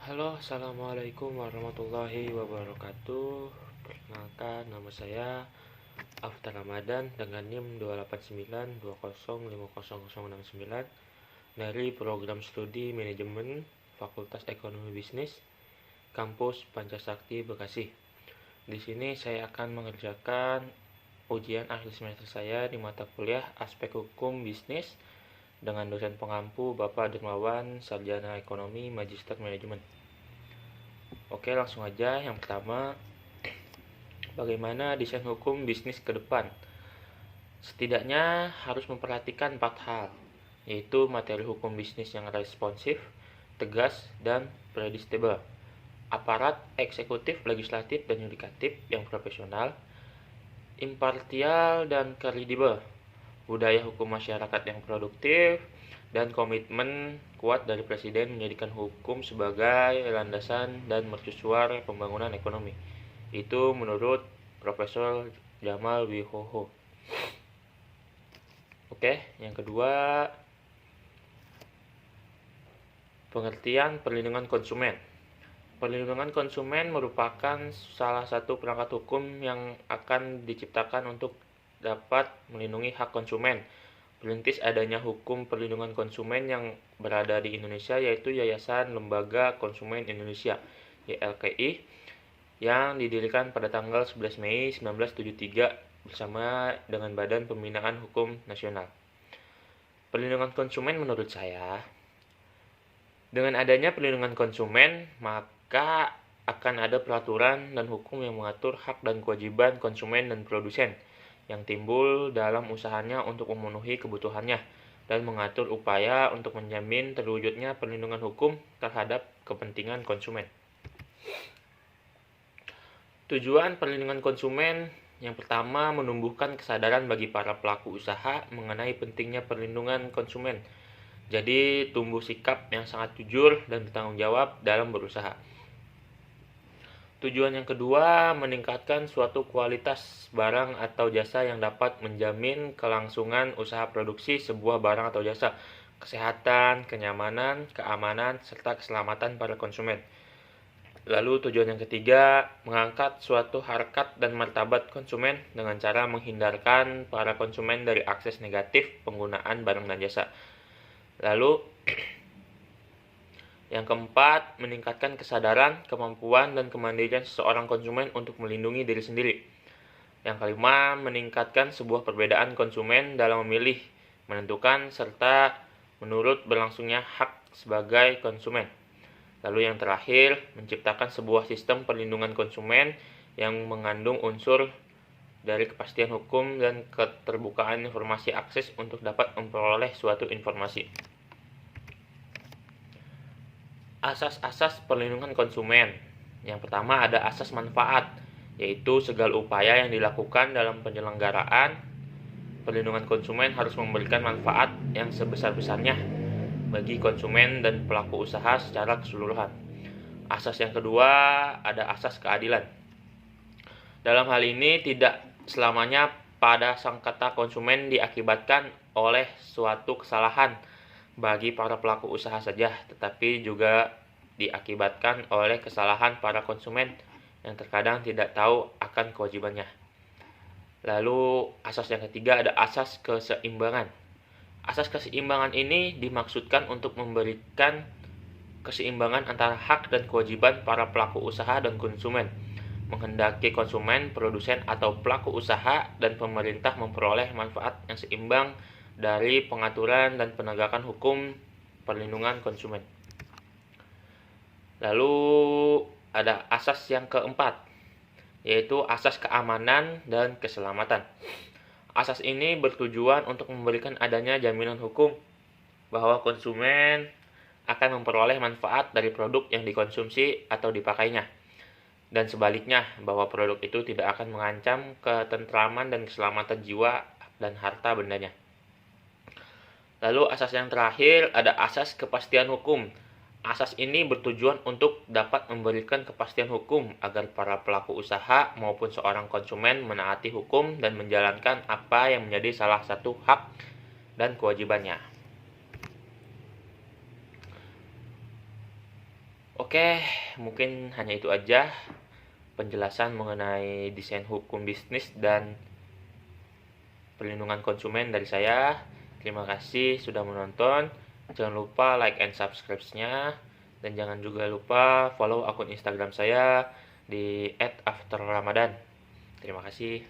Halo, assalamualaikum warahmatullahi wabarakatuh. Perkenalkan, nama saya Aftar Ramadan dengan NIM 28920500069 dari program studi manajemen Fakultas Ekonomi Bisnis Kampus Pancasakti Bekasi. Di sini saya akan mengerjakan ujian akhir semester saya di mata kuliah Aspek Hukum Bisnis dengan dosen pengampu Bapak Dermawan, Sarjana Ekonomi, Magister Manajemen. Oke, langsung aja. Yang pertama, bagaimana desain hukum bisnis ke depan? Setidaknya harus memperhatikan 4 hal, yaitu materi hukum bisnis yang responsif, tegas, dan predictable, aparat eksekutif, legislatif, dan yudikatif yang profesional, impartial dan kredibel, budaya hukum masyarakat yang produktif, dan komitmen kuat dari Presiden menjadikan hukum sebagai landasan dan mercusuar pembangunan ekonomi. Itu menurut Profesor Jamal Wihoho. Oke, yang kedua, pengertian perlindungan konsumen. Perlindungan konsumen merupakan salah satu perangkat hukum yang akan diciptakan untuk dapat melindungi hak konsumen. Perintis adanya hukum perlindungan konsumen yang berada di Indonesia yaitu Yayasan Lembaga Konsumen Indonesia (YLKI) yang didirikan pada tanggal 11 Mei 1973 bersama dengan Badan Pembinaan Hukum Nasional. Perlindungan konsumen menurut saya, dengan adanya perlindungan konsumen, maka akan ada peraturan dan hukum yang mengatur hak dan kewajiban konsumen dan produsen yang timbul dalam usahanya untuk memenuhi kebutuhannya dan mengatur upaya untuk menjamin terwujudnya perlindungan hukum terhadap kepentingan konsumen. Tujuan perlindungan konsumen yang pertama, menumbuhkan kesadaran bagi para pelaku usaha mengenai pentingnya perlindungan konsumen. Jadi tumbuh sikap yang sangat jujur dan bertanggung jawab dalam berusaha. Tujuan yang kedua, meningkatkan suatu kualitas barang atau jasa yang dapat menjamin kelangsungan usaha produksi sebuah barang atau jasa, kesehatan, kenyamanan, keamanan, serta keselamatan para konsumen. Lalu tujuan yang ketiga, mengangkat suatu harkat dan martabat konsumen dengan cara menghindarkan para konsumen dari akses negatif penggunaan barang dan jasa. Lalu yang keempat, meningkatkan kesadaran, kemampuan, dan kemandirian seseorang konsumen untuk melindungi diri sendiri. Yang kelima, meningkatkan sebuah perbedaan konsumen dalam memilih, menentukan, serta menurut berlangsungnya hak sebagai konsumen. Lalu yang terakhir, menciptakan sebuah sistem perlindungan konsumen yang mengandung unsur dari kepastian hukum dan keterbukaan informasi akses untuk dapat memperoleh suatu informasi. Asas-asas perlindungan konsumen. Yang pertama ada asas manfaat, yaitu segala upaya yang dilakukan dalam penyelenggaraan perlindungan konsumen harus memberikan manfaat yang sebesar-besarnya bagi konsumen dan pelaku usaha secara keseluruhan. Asas yang kedua ada asas keadilan. Dalam hal ini tidak selamanya pada sengketa konsumen diakibatkan oleh suatu kesalahan bagi para pelaku usaha saja, tetapi juga diakibatkan oleh kesalahan para konsumen yang terkadang tidak tahu akan kewajibannya. Lalu asas yang ketiga ada asas keseimbangan. Asas keseimbangan ini dimaksudkan untuk memberikan keseimbangan antara hak dan kewajiban para pelaku usaha dan konsumen, menghendaki konsumen, produsen, atau pelaku usaha dan pemerintah memperoleh manfaat yang seimbang dari pengaturan dan penegakan hukum perlindungan konsumen. Lalu ada asas yang keempat, yaitu asas keamanan dan keselamatan. Asas ini bertujuan untuk memberikan adanya jaminan hukum bahwa konsumen akan memperoleh manfaat dari produk yang dikonsumsi atau dipakainya, dan sebaliknya bahwa produk itu tidak akan mengancam ketentraman dan keselamatan jiwa dan harta bendanya. Lalu asas yang terakhir ada asas kepastian hukum. Asas ini bertujuan untuk dapat memberikan kepastian hukum agar para pelaku usaha maupun seorang konsumen menaati hukum dan menjalankan apa yang menjadi salah satu hak dan kewajibannya. Oke, mungkin hanya itu aja penjelasan mengenai desain hukum bisnis dan perlindungan konsumen dari saya. Terima kasih sudah menonton. Jangan lupa like and subscribe-nya, dan jangan juga lupa follow akun Instagram saya di @afterramadan. Terima kasih.